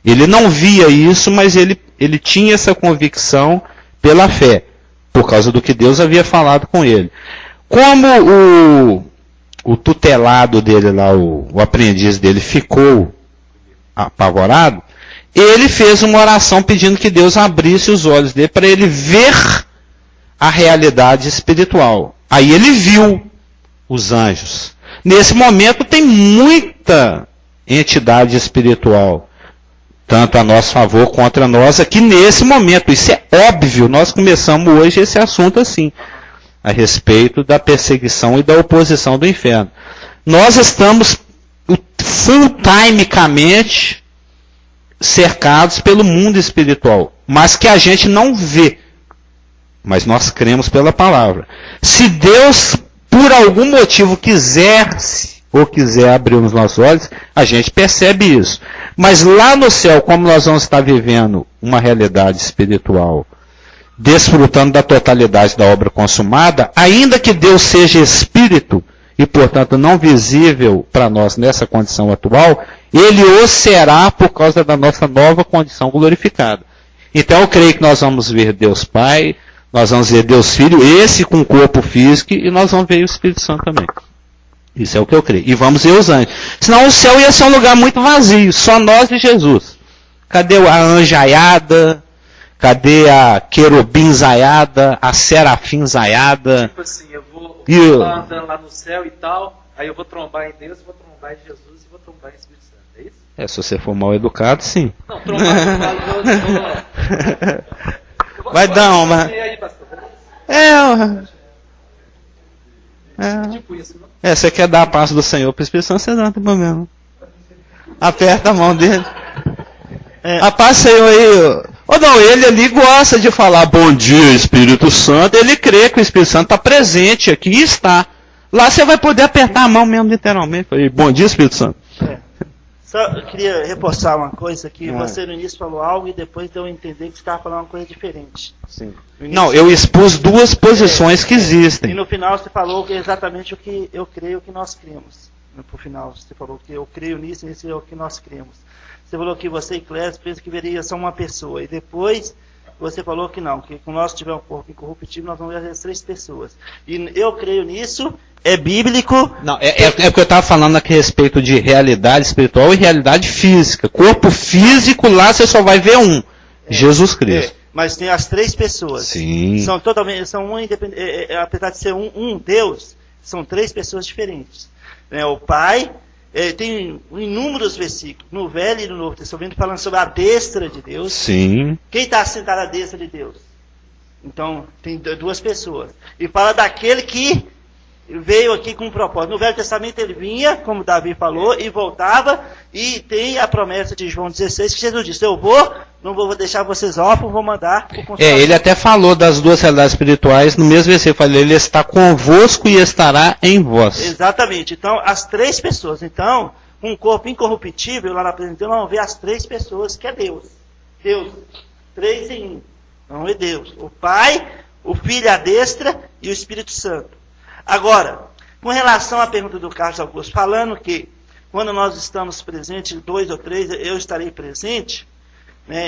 Ele não via isso, mas ele tinha essa convicção pela fé, por causa do que Deus havia falado com ele. Como o tutelado dele lá, o aprendiz dele, ficou apavorado, ele fez uma oração pedindo que Deus abrisse os olhos dele para ele ver a realidade espiritual. Aí ele viu os anjos. Nesse momento tem muita entidade espiritual, tanto a nosso favor contra nós aqui nesse momento. Isso é óbvio. Nós começamos hoje esse assunto assim, a respeito da perseguição e da oposição do inferno. Nós estamos full-timecamente cercados pelo mundo espiritual, mas que a gente não vê. Mas nós cremos pela palavra. Se Deus, por algum motivo, quiser abrir os nossos olhos, a gente percebe isso. Mas lá no céu, como nós vamos estar vivendo uma realidade espiritual, desfrutando da totalidade da obra consumada, ainda que Deus seja espírito, e portanto não visível para nós nessa condição atual, ele o será por causa da nossa nova condição glorificada. Então eu creio que nós vamos ver Deus Pai, nós vamos ver Deus Filho, esse com corpo físico, e nós vamos ver o Espírito Santo também. Isso é o que eu creio. E vamos ver os anjos. Senão o céu ia ser um lugar muito vazio, só nós e Jesus. Cadê a anjaiada? Cadê a querubinzaiada? A serafimzaiada? Tipo assim, eu vou estar andando lá no céu e tal, aí eu vou trombar em Deus, vou trombar em Jesus e vou trombar em Espírito Santo. É isso? Se você for mal educado, sim. Não, trombar eu falo, vai dar uma... Tipo isso, não? Você quer dar a paz do Senhor para o Espírito Santo, você dá, não tem problema. Aperta a mão dele. A paz do Senhor aí. Não, ele ali gosta de falar bom dia, Espírito Santo. Ele crê que o Espírito Santo está presente aqui e está. Lá você vai poder apertar a mão mesmo, literalmente. Bom dia, Espírito Santo. Só eu queria reforçar uma coisa que você no início falou algo e depois deu a entender que você estava falando uma coisa diferente. Sim. Não, eu expus duas posições que existem. E no final você falou exatamente o que eu creio que nós cremos. No final você falou que eu creio nisso e isso é o que nós cremos. Você falou que você e Clécio pensam que veria só uma pessoa. E depois você falou que não, que quando nós tivermos um corpo incorruptível, nós vamos ver as 3 pessoas. E eu creio nisso, é bíblico. Não, é porque eu estava falando aqui a respeito de realidade espiritual e realidade física. Corpo físico, lá você só vai ver um, Jesus Cristo. Mas tem as 3 pessoas. Sim. São um independente, apesar de ser um Deus, são 3 pessoas diferentes. O Pai, tem inúmeros versículos, no Velho e no Novo Testamento, falando sobre a destra de Deus. Sim. Quem está sentado à destra de Deus? Então, tem 2 pessoas. E fala daquele que veio aqui com um propósito. No Velho Testamento ele vinha, como Davi falou, e voltava, e tem a promessa de João 16, que Jesus disse, eu não vou deixar vocês órfãos, vou mandar o Consolador. Ele até falou das 2 realidades espirituais, no mesmo versículo, falou, ele está convosco e estará em vós. Exatamente, então, as 3 pessoas, então, um corpo incorruptível, lá na presença de Deus, nós vamos ver as 3 pessoas, que é Deus. Deus, 3 em 1, não é Deus. O Pai, o Filho à destra e o Espírito Santo. Agora, com relação à pergunta do Carlos Augusto, falando que quando nós estamos presentes, 2 ou 3, eu estarei presente,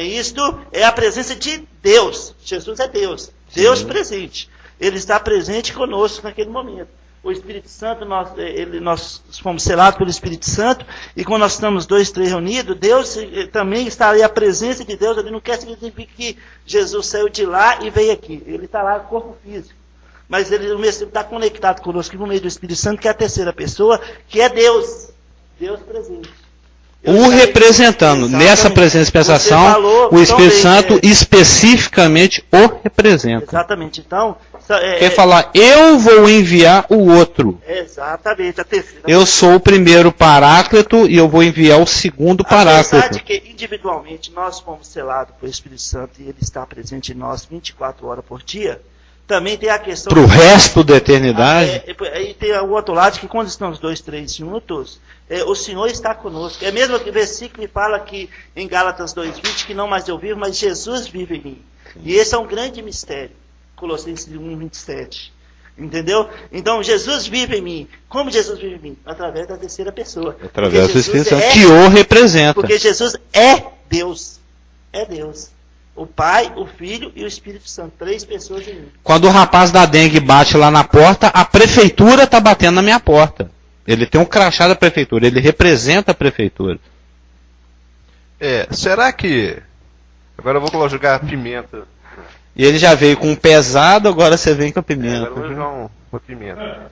isto é a presença de Deus. Jesus é Deus. Deus Sim. presente. Ele está presente conosco naquele momento. O Espírito Santo, nós fomos selados pelo Espírito Santo, e quando nós estamos 2, 3 reunidos, Deus também está ali, a presença de Deus, ele não quer significar que Jesus saiu de lá e veio aqui. Ele está lá, corpo físico. Mas ele, ao mesmo tempo, está conectado conosco por meio do Espírito Santo, que é a terceira pessoa, que é Deus. Deus presente. O representando. Nessa presença e dispensação, o Espírito Santo especificamente o representa. Exatamente. Então, Quer falar, eu vou enviar o outro. Exatamente, a terceira. Eu sou o primeiro paráclito e eu vou enviar o segundo paráclito. Apesar de que individualmente nós fomos selados pelo Espírito Santo e ele está presente em nós 24 horas por dia, também tem a questão... Para o resto da eternidade? E tem o outro lado, que quando estamos 2, 3 juntos, o Senhor está conosco. É mesmo que o versículo fala que em Gálatas 2:20, que não mais eu vivo, mas Jesus vive em mim. E esse é um grande mistério. Colossenses 1:27. Entendeu? Então Jesus vive em mim. Como Jesus vive em mim? Através da terceira pessoa. Através do Espírito Santo, que o representa. Porque Jesus é Deus. É Deus. O Pai, o Filho e o Espírito Santo. 3 pessoas em mim. Quando o rapaz da dengue bate lá na porta, a prefeitura está batendo na minha porta. Ele tem um crachá da prefeitura. Ele representa a prefeitura. Será que... Agora eu vou jogar pimenta. E ele já veio com um pesado, agora você vem com a pimenta. Agora eu vou jogar uma pimenta.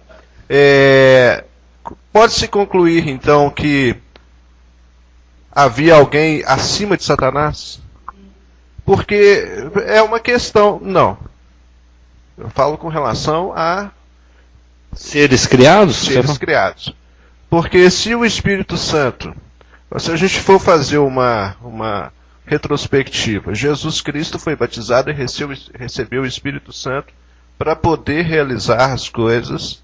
Pode-se concluir, então, que havia alguém acima de Satanás? Porque é uma questão... Não. Eu falo com relação a... Seres criados? Seres criados. Porque se o Espírito Santo... Se a gente for fazer uma retrospectiva, Jesus Cristo foi batizado e recebeu o Espírito Santo para poder realizar as coisas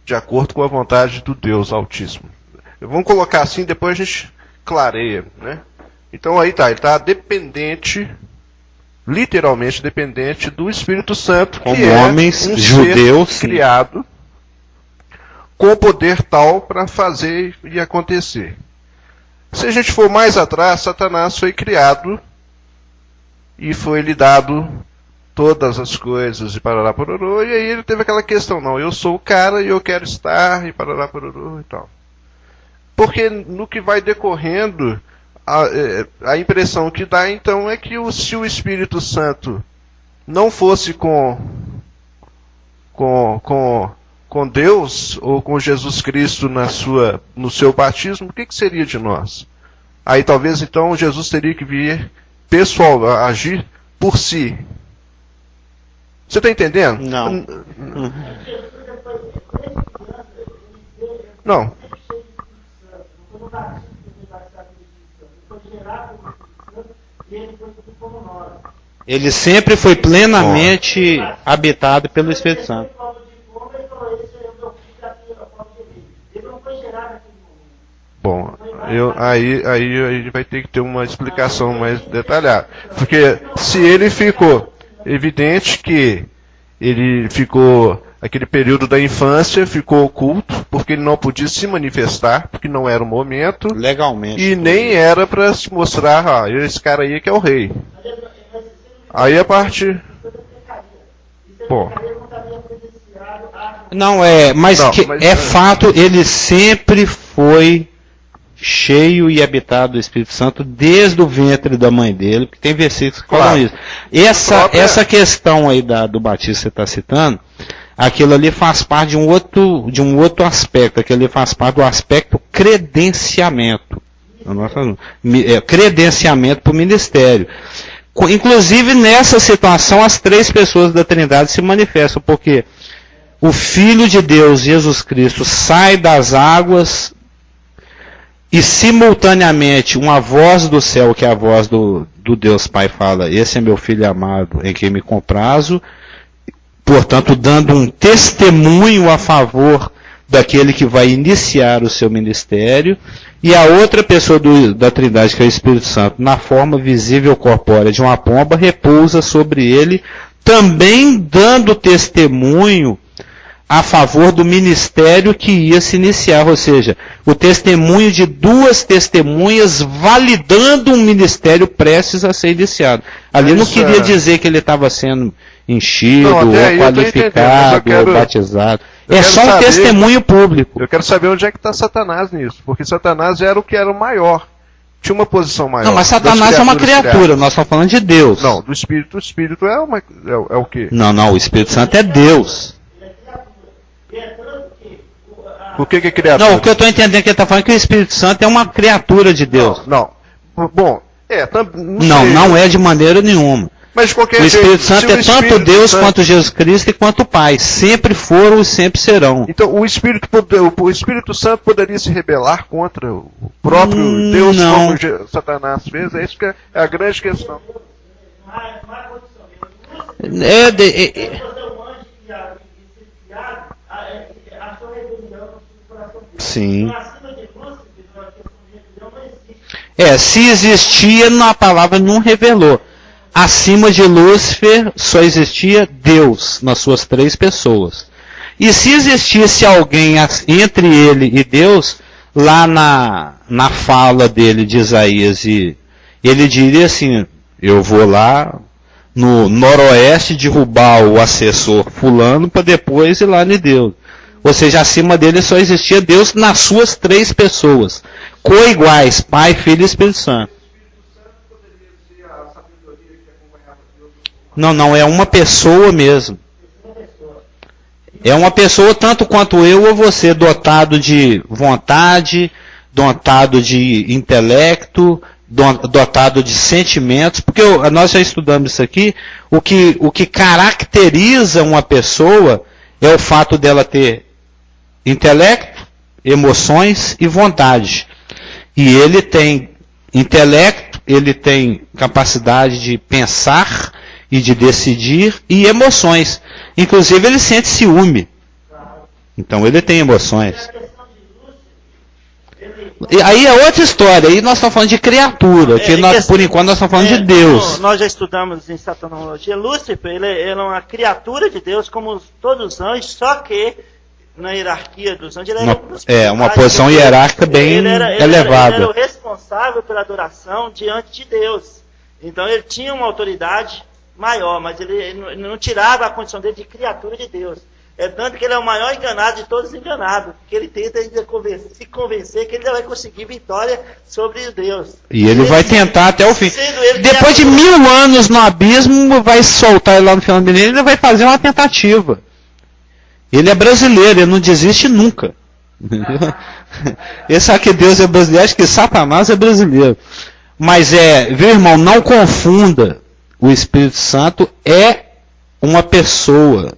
de acordo com a vontade do Deus Altíssimo. Vamos colocar assim, depois a gente clareia, né? Então aí tá, ele está dependente, literalmente dependente do Espírito Santo, que como é homens um judeus ser criado com poder tal para fazer e acontecer. Se a gente for mais atrás, Satanás foi criado e foi-lhe dado todas as coisas e parará pororô, e aí ele teve aquela questão, não, eu sou o cara e eu quero estar e parará pororô e tal. Porque no que vai decorrendo, a impressão que dá então é que se o Espírito Santo não fosse com Deus, ou com Jesus Cristo no seu batismo, o que seria de nós? Aí talvez então Jesus teria que vir agir por si. Você está entendendo? Não. Não. Ele sempre foi plenamente habitado pelo Espírito Santo. Bom, aí vai ter que ter uma explicação mais detalhada. Porque se ele ficou, evidente que ele ficou, aquele período da infância, ficou oculto, porque ele não podia se manifestar, porque não era o momento. Legalmente. E nem era para se mostrar, esse cara aí que é o rei. Aí a parte... Bom... Mas é fato, ele sempre foi cheio e habitado do Espírito Santo desde o ventre da mãe dele, porque tem versículos que falam isso. Essa questão aí do batismo que você está citando, aquilo ali faz parte de um outro aspecto, aquilo ali faz parte do aspecto credenciamento. Credenciamento para o ministério. Inclusive nessa situação as 3 pessoas da Trindade se manifestam, porque o Filho de Deus, Jesus Cristo, sai das águas e simultaneamente uma voz do céu, que é a voz do Deus Pai, fala, esse é meu Filho amado, em quem me comprazo, portanto dando um testemunho a favor daquele que vai iniciar o seu ministério, e a outra pessoa da Trindade, que é o Espírito Santo, na forma visível corpórea de uma pomba, repousa sobre ele, também dando testemunho a favor do ministério que ia se iniciar, ou seja, o testemunho de 2 testemunhas validando um ministério prestes a ser iniciado. Ali não queria dizer que ele estava sendo enchido, ou qualificado, ou batizado. É só um testemunho público. Eu quero saber onde é que está Satanás nisso, porque Satanás era o que era o maior. Tinha uma posição maior. Não, mas Satanás é uma criatura, nós estamos falando de Deus. Não, do Espírito. O Espírito é o quê? Não, o Espírito Santo é Deus. O que é criatura? Não, o que eu estou entendendo que ele está falando é que o Espírito Santo é uma criatura de Deus. Não. Bom, não é de maneira nenhuma. Mas de qualquer O jeito, Espírito Santo se o é tanto Espírito Deus Santo- quanto Jesus Cristo e quanto o Pai. Sempre foram e sempre serão. Então o Espírito Santo poderia se rebelar contra o próprio Deus, não. como Satanás fez? É isso que é a grande questão. Sim. Se existia, a palavra não revelou. Acima de Lúcifer só existia Deus nas suas três pessoas. E se existisse alguém entre ele e Deus, lá na fala dele de Isaías, ele diria assim: eu vou lá no noroeste derrubar o assessor fulano para depois ir lá em Deus. Ou seja, acima dele só existia Deus nas suas três pessoas, coiguais, Pai, Filho e Espírito Santo. Não, é uma pessoa mesmo. É uma pessoa tanto quanto eu ou você, dotado de vontade, dotado de intelecto, dotado de sentimentos, porque nós já estudamos isso aqui, o que caracteriza uma pessoa é o fato dela ter intelecto, emoções e vontade. E ele tem intelecto, ele tem capacidade de pensar e de decidir e emoções. Inclusive ele sente ciúme. Então ele tem emoções. E aí é outra história. Aí nós estamos falando de criatura. Por enquanto nós estamos falando de Deus. Nós já estudamos em satanologia. Lúcifer, ele é uma criatura de Deus, como todos os anjos, só que na hierarquia dos anjos, ele era uma posição hierárquica bem elevada. Ele era o responsável pela adoração diante de Deus. Então ele tinha uma autoridade maior, mas ele não tirava a condição dele de criatura de Deus. É tanto que ele é o maior enganado de todos os enganados, porque ele tenta ainda se convencer que ele vai conseguir vitória sobre Deus. E ele vai tentar até o fim. Depois de 1000 anos no abismo, vai soltar ele lá no final do milênio, ele vai fazer uma tentativa. Ele é brasileiro, ele não desiste nunca. Ele sabe que Deus é brasileiro, acho que Satanás é brasileiro. Mas viu, irmão, não confunda. O Espírito Santo é uma pessoa.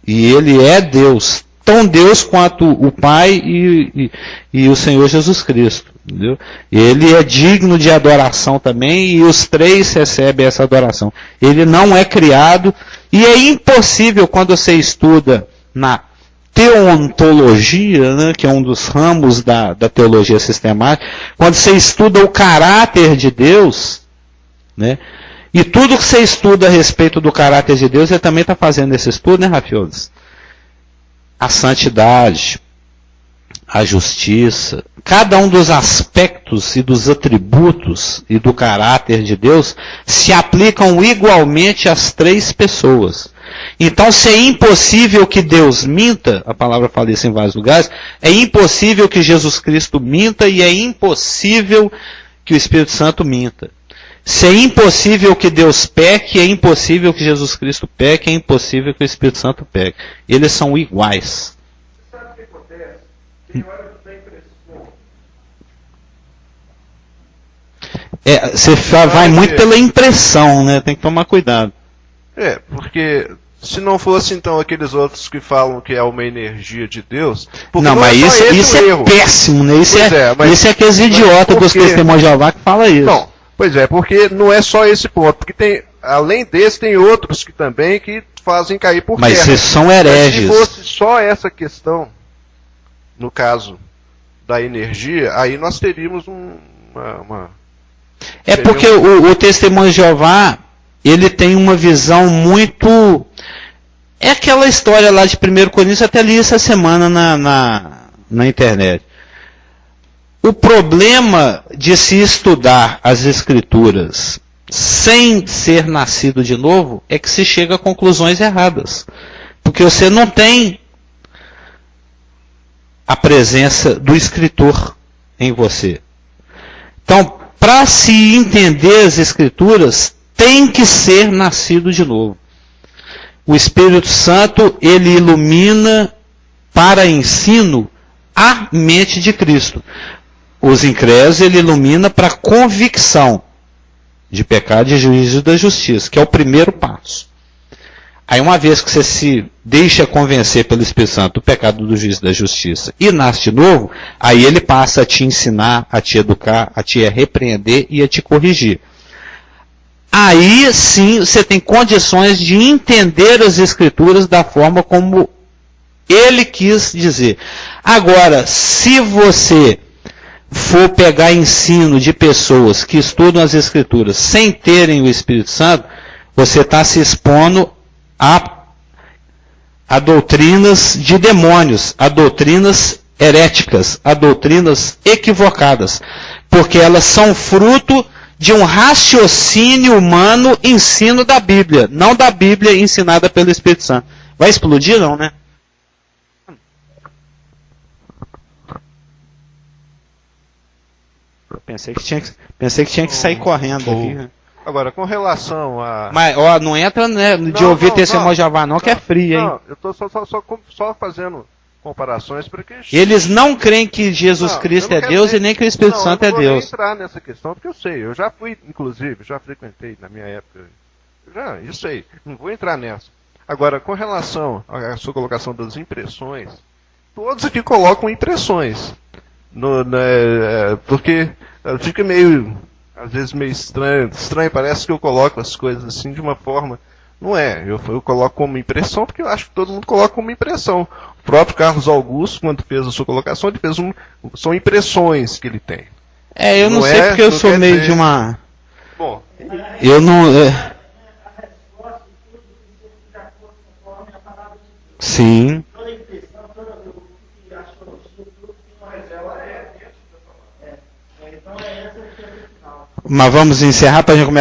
E ele é Deus. Tão Deus quanto o Pai e o Senhor Jesus Cristo. Entendeu? Ele é digno de adoração também, e os três recebem essa adoração. Ele não é criado, e é impossível quando você estuda na teontologia, né, que é um dos ramos da teologia sistemática, quando você estuda o caráter de Deus, né, e tudo que você estuda a respeito do caráter de Deus, você também está fazendo esse estudo, né, Rafioles? A santidade, a justiça, cada um dos aspectos e dos atributos e do caráter de Deus se aplicam igualmente às três pessoas. Então, se é impossível que Deus minta, a palavra fala isso em vários lugares, é impossível que Jesus Cristo minta e é impossível que o Espírito Santo minta. Se é impossível que Deus peque, é impossível que Jesus Cristo peque, é impossível que o Espírito Santo peque. Eles são iguais. Você sabe o que acontece? Tem hora que tem impressão. Você vai muito pela impressão, né? Tem que tomar cuidado. Porque se não fosse então aqueles outros que falam que é uma energia de Deus... Não, mas isso é péssimo, né? Isso é aqueles idiotas dos testemunhos de Jeová que falam isso. Não, pois é, porque não é só esse ponto, porque tem, além desse, tem outros que também que fazem cair por terra. Mas esses são hereges. Mas se fosse só essa questão, no caso da energia, aí nós teríamos uma... Porque o testemunho de Jeová, ele tem uma visão muito... É aquela história lá de 1 Coríntios, até li essa semana na internet. O problema de se estudar as Escrituras sem ser nascido de novo é que se chega a conclusões erradas. Porque você não tem a presença do escritor em você. Então, para se entender as Escrituras, tem que ser nascido de novo. O Espírito Santo, ele ilumina para ensino a mente de Cristo. Os incrédulos, ele ilumina para convicção. de pecado, de juízo e da justiça, que é o primeiro passo. Aí uma vez que você se deixa convencer pelo Espírito Santo do pecado, do juízo e da justiça e nasce de novo, aí ele passa a te ensinar, a te educar, a te repreender e a te corrigir. Aí sim você tem condições de entender as Escrituras da forma como ele quis dizer. Agora, se você for pegar ensino de pessoas que estudam as Escrituras sem terem o Espírito Santo, você está se expondo a doutrinas de demônios, a doutrinas heréticas, a doutrinas equivocadas, porque elas são fruto de um raciocínio humano ensino da Bíblia, não da Bíblia ensinada pelo Espírito Santo. Vai explodir não, né? Pensei que tinha que sair correndo aqui. Agora, com relação a... Mas, ó, não entra, né, de ouvir testemunho de Jeová não, que é frio, hein? Não, eu estou só fazendo comparações para que... Eles não creem que Jesus Cristo é Deus e nem que o Espírito Santo é Deus. Eu não vou entrar nessa questão, porque eu sei. Eu já fui, inclusive, já frequentei na minha época. Eu sei. Não vou entrar nessa. Agora, com relação à sua colocação das impressões, todos aqui colocam impressões. Porque fica meio... Às vezes meio estranho, parece que eu coloco as coisas assim de uma forma... Não é, eu coloco como impressão, porque eu acho que todo mundo coloca como impressão. O próprio Carlos Augusto, quando fez a sua colocação, ele fez são impressões que ele tem. Eu não sei porque eu sou meio de uma... Bom, eu não... Sim. Mas vamos encerrar para a gente começar.